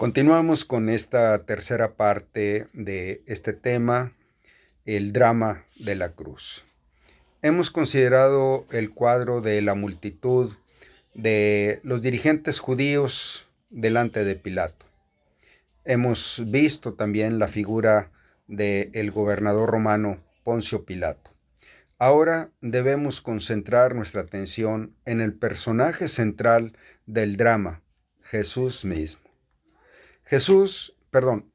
Continuamos con esta tercera parte de este tema, el drama de la cruz. Hemos considerado el cuadro de la multitud de los dirigentes judíos delante de Pilato. Hemos visto también la figura del gobernador romano Poncio Pilato. Ahora debemos concentrar nuestra atención en el personaje central del drama, Jesús mismo.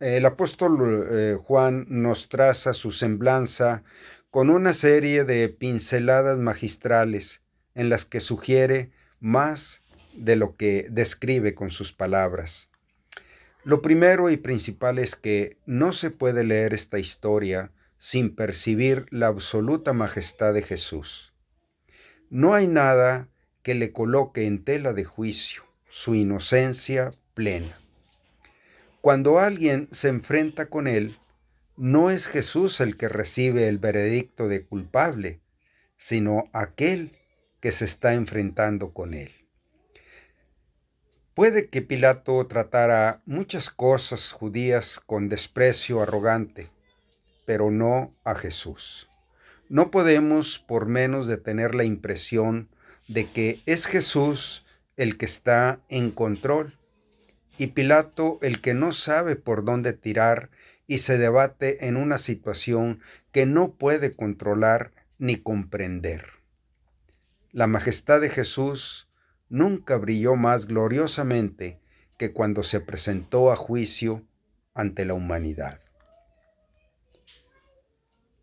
El apóstol Juan nos traza su semblanza con una serie de pinceladas magistrales en las que sugiere más de lo que describe con sus palabras. Lo primero y principal es que no se puede leer esta historia sin percibir la absoluta majestad de Jesús. No hay nada que le coloque en tela de juicio su inocencia plena. Cuando alguien se enfrenta con él, no es Jesús el que recibe el veredicto de culpable, sino aquel que se está enfrentando con él. Puede que Pilato tratara muchas cosas judías con desprecio arrogante, pero no a Jesús. No podemos por menos de tener la impresión de que es Jesús el que está en control y Pilato el que no sabe por dónde tirar y se debate en una situación que no puede controlar ni comprender. La majestad de Jesús nunca brilló más gloriosamente que cuando se presentó a juicio ante la humanidad.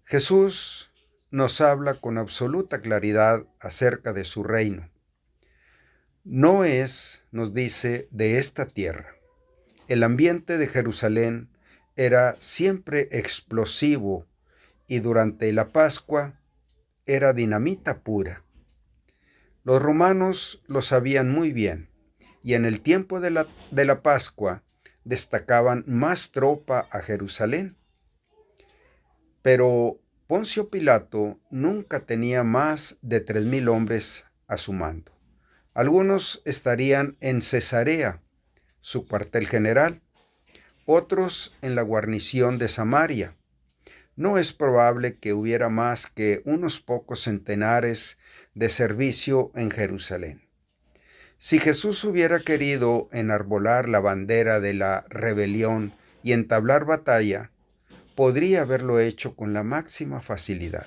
Jesús nos habla con absoluta claridad acerca de su reino. No es, nos dice, de esta tierra. El ambiente de Jerusalén era siempre explosivo y durante la Pascua era dinamita pura. Los romanos lo sabían muy bien y en el tiempo de la Pascua destacaban más tropa a Jerusalén. Pero Poncio Pilato nunca tenía más de 3,000 hombres a su mando. Algunos estarían en Cesarea, su cuartel general, otros en la guarnición de Samaria. No es probable que hubiera más que unos pocos centenares de servicio en Jerusalén. Si Jesús hubiera querido enarbolar la bandera de la rebelión y entablar batalla, podría haberlo hecho con la máxima facilidad,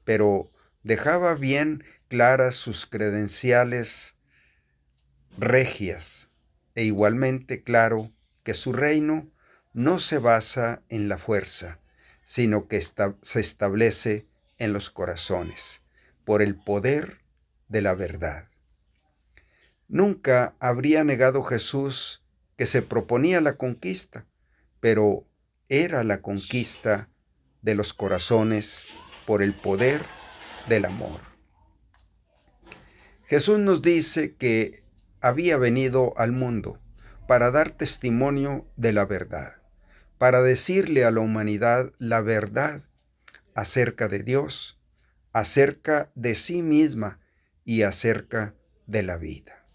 pero dejaba bien claras sus credenciales regias e igualmente claro que su reino no se basa en la fuerza, sino que se establece en los corazones, por el poder de la verdad. Nunca habría negado Jesús que se proponía la conquista, pero era la conquista de los corazones por el poder del amor. Jesús nos dice que había venido al mundo para dar testimonio de la verdad, para decirle a la humanidad la verdad acerca de Dios, acerca de sí misma y acerca de la vida.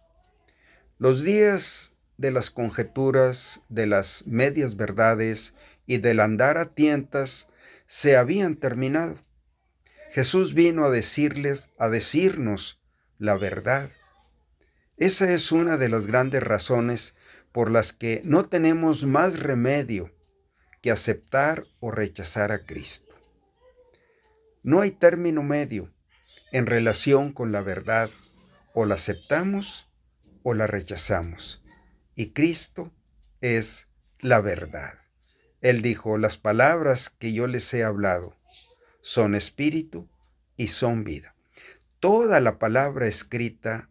Los días de las conjeturas, de las medias verdades y del andar a tientas se habían terminado. Jesús vino a decirnos la verdad. Esa es una de las grandes razones por las que no tenemos más remedio que aceptar o rechazar a Cristo. No hay término medio en relación con la verdad, o la aceptamos o la rechazamos. Y Cristo es la verdad. Él dijo, las palabras que yo les he hablado son espíritu y son vida. Toda la palabra escrita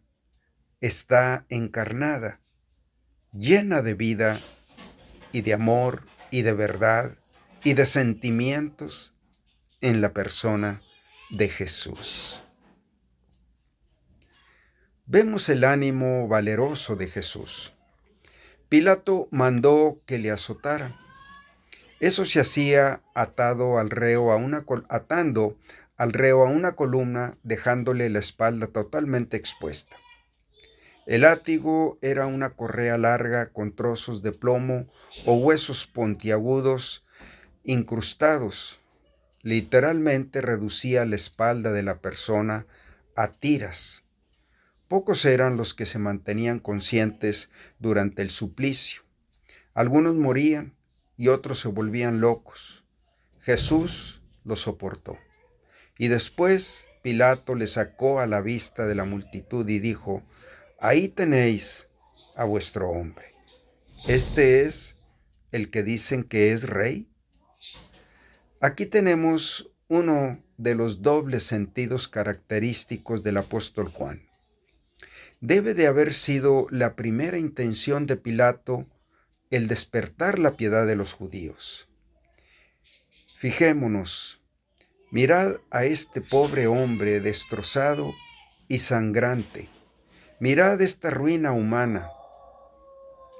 está encarnada, llena de vida y de amor y de verdad y de sentimientos en la persona de Jesús. Vemos el ánimo valeroso de Jesús. Pilato mandó que le azotaran. Eso se hacía atando al reo a una columna, dejándole la espalda totalmente expuesta. El látigo era una correa larga con trozos de plomo o huesos puntiagudos incrustados. Literalmente reducía la espalda de la persona a tiras. Pocos eran los que se mantenían conscientes durante el suplicio. Algunos morían y otros se volvían locos. Jesús lo soportó. Y después Pilato le sacó a la vista de la multitud y dijo: Ahí tenéis a vuestro hombre. ¿Este es el que dicen que es rey? Aquí tenemos uno de los dobles sentidos característicos del apóstol Juan. Debe de haber sido la primera intención de Pilato el despertar la piedad de los judíos. Fijémonos, mirad a este pobre hombre destrozado y sangrante. Mirad esta ruina humana.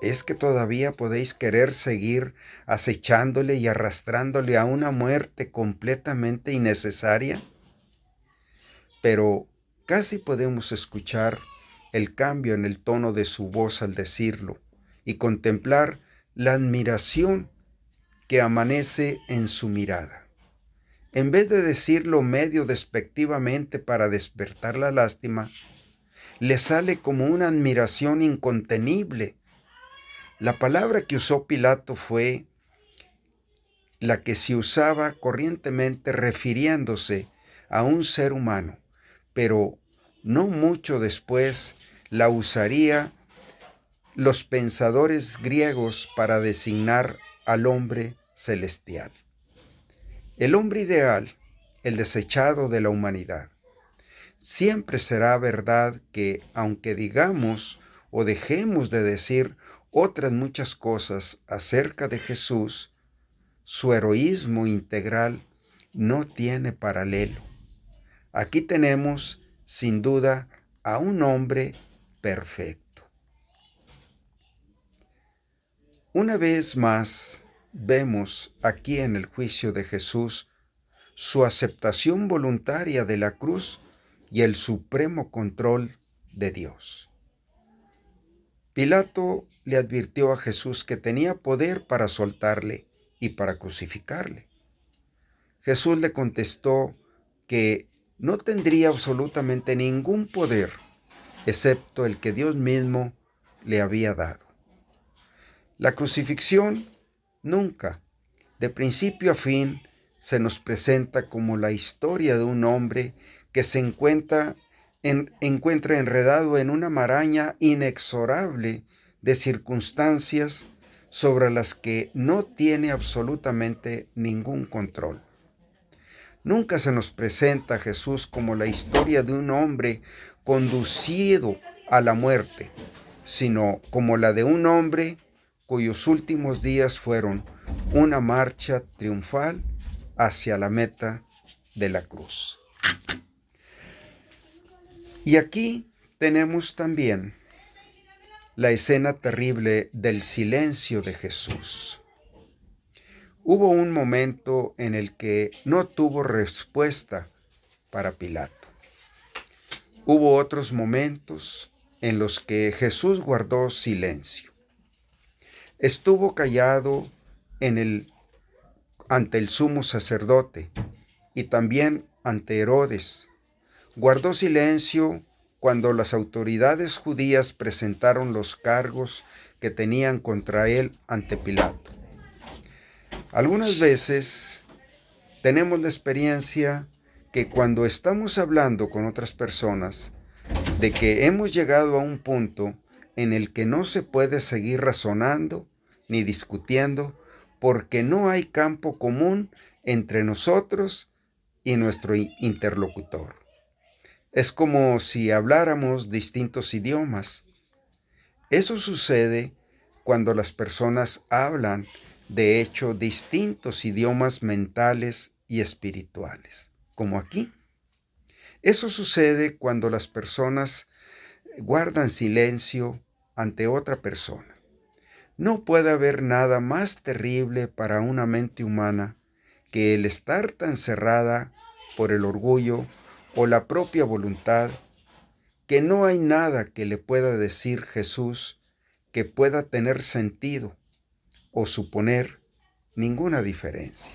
¿Es que todavía podéis querer seguir acechándole y arrastrándole a una muerte completamente innecesaria? Pero casi podemos escuchar el cambio en el tono de su voz al decirlo y contemplar la admiración que amanece en su mirada. En vez de decirlo medio despectivamente para despertar la lástima, le sale como una admiración incontenible. La palabra que usó Pilato fue la que se usaba corrientemente refiriéndose a un ser humano, pero no mucho después la usaría los pensadores griegos para designar al hombre celestial. El hombre ideal, el desechado de la humanidad. Siempre será verdad que, aunque digamos o dejemos de decir otras muchas cosas acerca de Jesús, su heroísmo integral no tiene paralelo. Aquí tenemos, sin duda, a un hombre perfecto. Una vez más, vemos aquí en el juicio de Jesús su aceptación voluntaria de la cruz y el supremo control de Dios. Pilato le advirtió a Jesús que tenía poder para soltarle y para crucificarle. Jesús le contestó que no tendría absolutamente ningún poder excepto el que Dios mismo le había dado. La crucifixión nunca, de principio a fin, se nos presenta como la historia de un hombre que se encuentra enredado en una maraña inexorable de circunstancias sobre las que no tiene absolutamente ningún control. Nunca se nos presenta a Jesús como la historia de un hombre conducido a la muerte, sino como la de un hombre cuyos últimos días fueron una marcha triunfal hacia la meta de la cruz. Y aquí tenemos también la escena terrible del silencio de Jesús. Hubo un momento en el que no tuvo respuesta para Pilato. Hubo otros momentos en los que Jesús guardó silencio. Estuvo callado ante el sumo sacerdote y también ante Herodes. Guardó silencio cuando las autoridades judías presentaron los cargos que tenían contra él ante Pilato. Algunas veces tenemos la experiencia que cuando estamos hablando con otras personas de que hemos llegado a un punto en el que no se puede seguir razonando ni discutiendo porque no hay campo común entre nosotros y nuestro interlocutor. Es como si habláramos distintos idiomas. Eso sucede cuando las personas hablan, de hecho, distintos idiomas mentales y espirituales, como aquí. Eso sucede cuando las personas guardan silencio ante otra persona. No puede haber nada más terrible para una mente humana que el estar tan cerrada por el orgullo o la propia voluntad que no hay nada que le pueda decir Jesús que pueda tener sentido o suponer ninguna diferencia.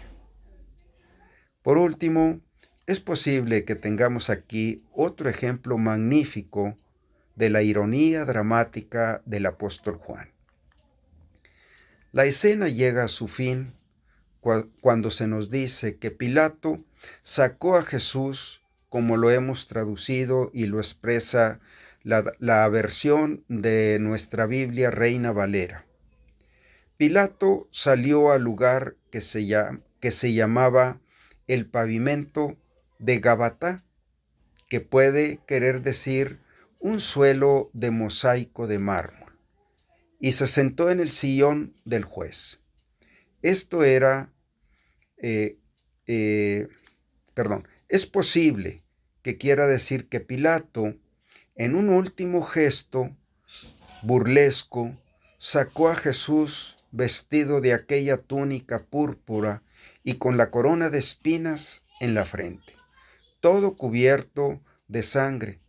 Por último, es posible que tengamos aquí otro ejemplo magnífico de la ironía dramática del apóstol Juan. La escena llega a su fin cuando se nos dice que Pilato sacó a Jesús, como lo hemos traducido y lo expresa la versión de nuestra Biblia Reina Valera. Pilato salió al lugar que se llamaba el pavimento de Gabatá, que puede querer decir un suelo de mosaico de mármol, y se sentó en el sillón del juez. Esto era, eh, eh, es posible que quiera decir que Pilato, en un último gesto burlesco, sacó a Jesús vestido de aquella túnica púrpura y con la corona de espinas en la frente, todo cubierto de sangre,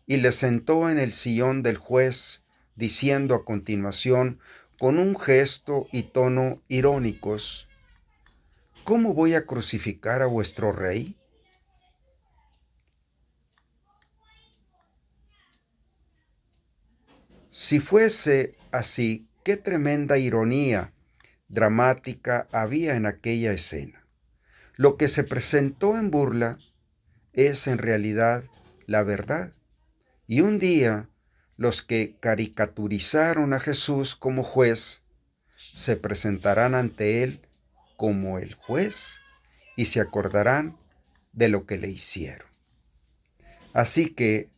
y le sentó en el sillón del juez, diciendo a continuación, con un gesto y tono irónicos: ¿Cómo voy a crucificar a vuestro rey? Si fuese así, qué tremenda ironía dramática había en aquella escena. Lo que se presentó en burla es en realidad la verdad. Y un día, los que caricaturizaron a Jesús como juez se presentarán ante él como el juez y se acordarán de lo que le hicieron. Así que,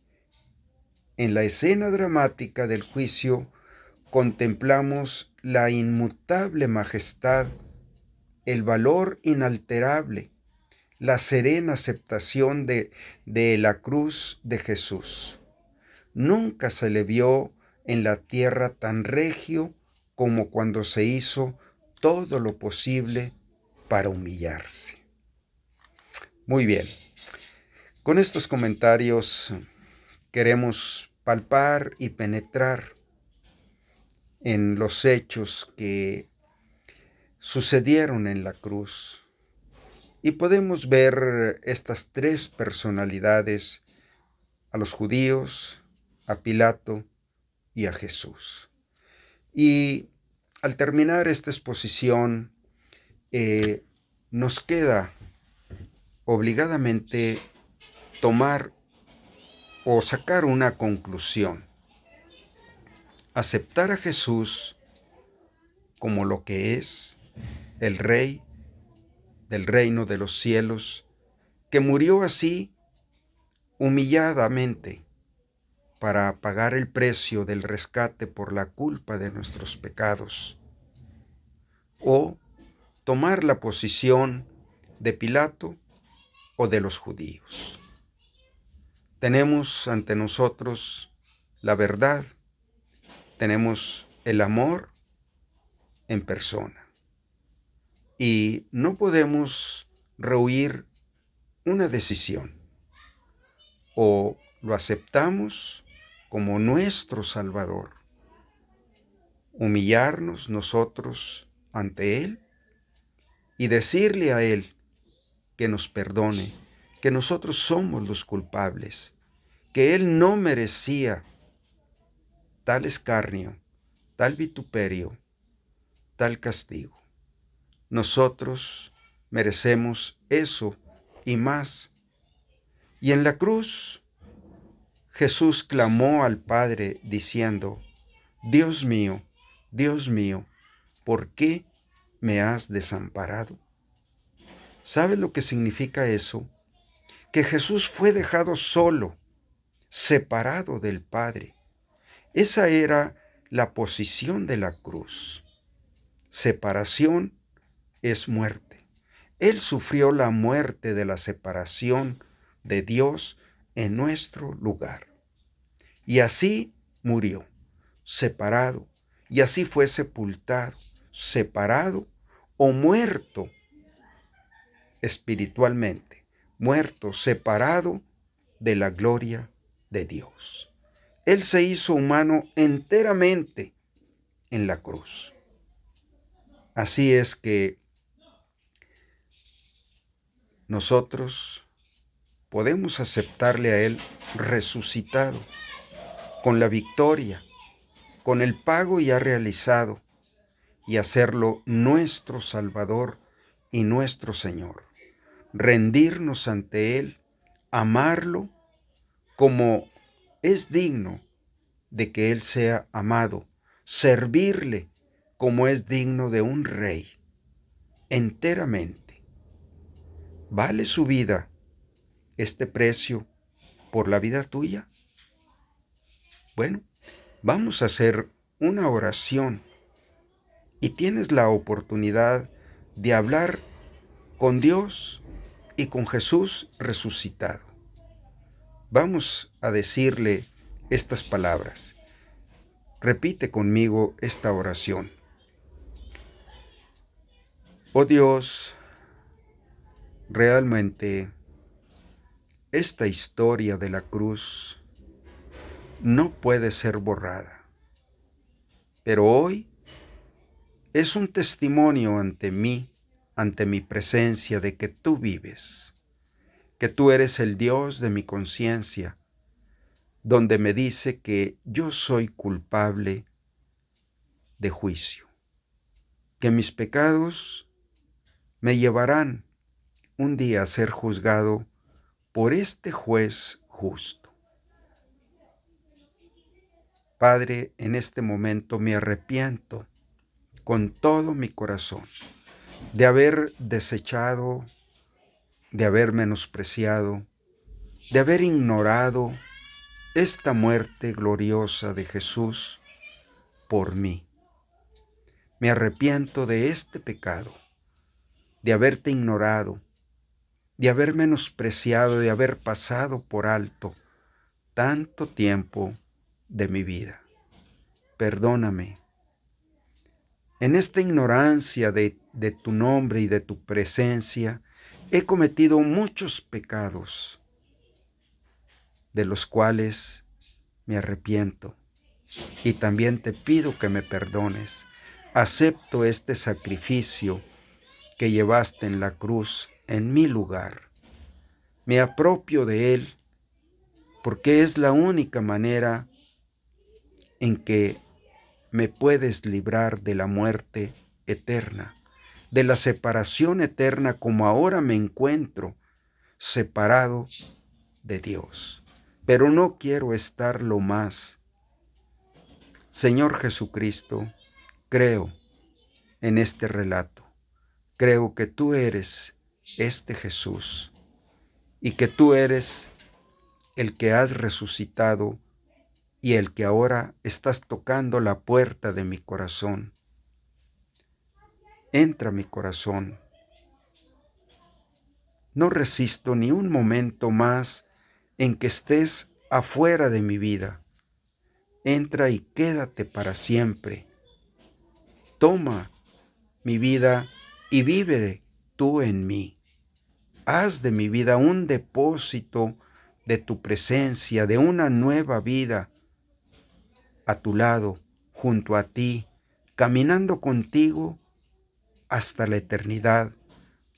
en la escena dramática del juicio, contemplamos la inmutable majestad, el valor inalterable, la serena aceptación de la cruz de Jesús. Nunca se le vio en la tierra tan regio como cuando se hizo todo lo posible para humillarse. Muy bien, con estos comentarios queremos palpar y penetrar en los hechos que sucedieron en la cruz. Y podemos ver estas tres personalidades: a los judíos, a Pilato y a Jesús. Y al terminar esta exposición, nos queda obligadamente tomar o sacar una conclusión: aceptar a Jesús como lo que es, el Rey del reino de los cielos, que murió así humilladamente para pagar el precio del rescate por la culpa de nuestros pecados, o tomar la posición de Pilato o de los judíos. Tenemos ante nosotros la verdad, tenemos el amor en persona, y no podemos rehuir una decisión: o lo aceptamos como nuestro Salvador, humillarnos nosotros ante Él y decirle a Él que nos perdone, que nosotros somos los culpables, que Él no merecía tal escarnio, tal vituperio, tal castigo. Nosotros merecemos eso y más. Y en la cruz, Jesús clamó al Padre diciendo: Dios mío, ¿por qué me has desamparado? ¿Sabes lo que significa eso? Que Jesús fue dejado solo, separado del Padre. Esa era la posición de la cruz. Separación es muerte. Él sufrió la muerte de la separación de Dios en nuestro lugar. Y así murió, separado, y así fue sepultado, separado o muerto espiritualmente, muerto, separado de la gloria de Dios. Él se hizo humano enteramente en la cruz. Así es que nosotros podemos aceptarle a Él resucitado, con la victoria, con el pago ya realizado, y hacerlo nuestro Salvador y nuestro Señor. Rendirnos ante Él, amarlo como es digno de que Él sea amado, servirle como es digno de un rey, enteramente. ¿Vale su vida este precio por la vida tuya? Bueno, vamos a hacer una oración y tienes la oportunidad de hablar con Dios y con Jesús resucitado. Vamos a decirle estas palabras. Repite conmigo esta oración. Oh Dios, realmente esta historia de la cruz no puede ser borrada, pero hoy es un testimonio ante mí, ante mi presencia, de que tú vives, que tú eres el Dios de mi conciencia, donde me dice que yo soy culpable de juicio, que mis pecados me llevarán un día a ser juzgado por este juez justo. Padre, en este momento me arrepiento con todo mi corazón de haber desechado, de haber menospreciado, de haber ignorado esta muerte gloriosa de Jesús por mí. Me arrepiento de este pecado, de haberte ignorado, de haber menospreciado, de haber pasado por alto tanto tiempo de mi vida. Perdóname. En esta ignorancia de tu nombre y de tu presencia, he cometido muchos pecados, de los cuales me arrepiento. Y también te pido que me perdones. Acepto este sacrificio que llevaste en la cruz en mi lugar. Me apropio de él porque es la única manera en que me puedes librar de la muerte eterna, de la separación eterna como ahora me encuentro separado de Dios. Pero no quiero estarlo más. Señor Jesucristo, creo en este relato. Creo que tú eres este Jesús y que tú eres el que has resucitado y el que ahora estás tocando la puerta de mi corazón. Entra a mi corazón. No resisto ni un momento más en que estés afuera de mi vida. Entra y quédate para siempre. Toma mi vida y vive tú en mí. Haz de mi vida un depósito de tu presencia, de una nueva vida a tu lado, junto a ti, caminando contigo hasta la eternidad,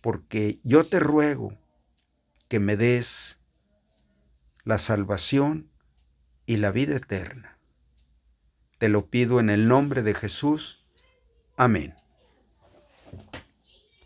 porque yo te ruego que me des la salvación y la vida eterna. Te lo pido en el nombre de Jesús. Amén.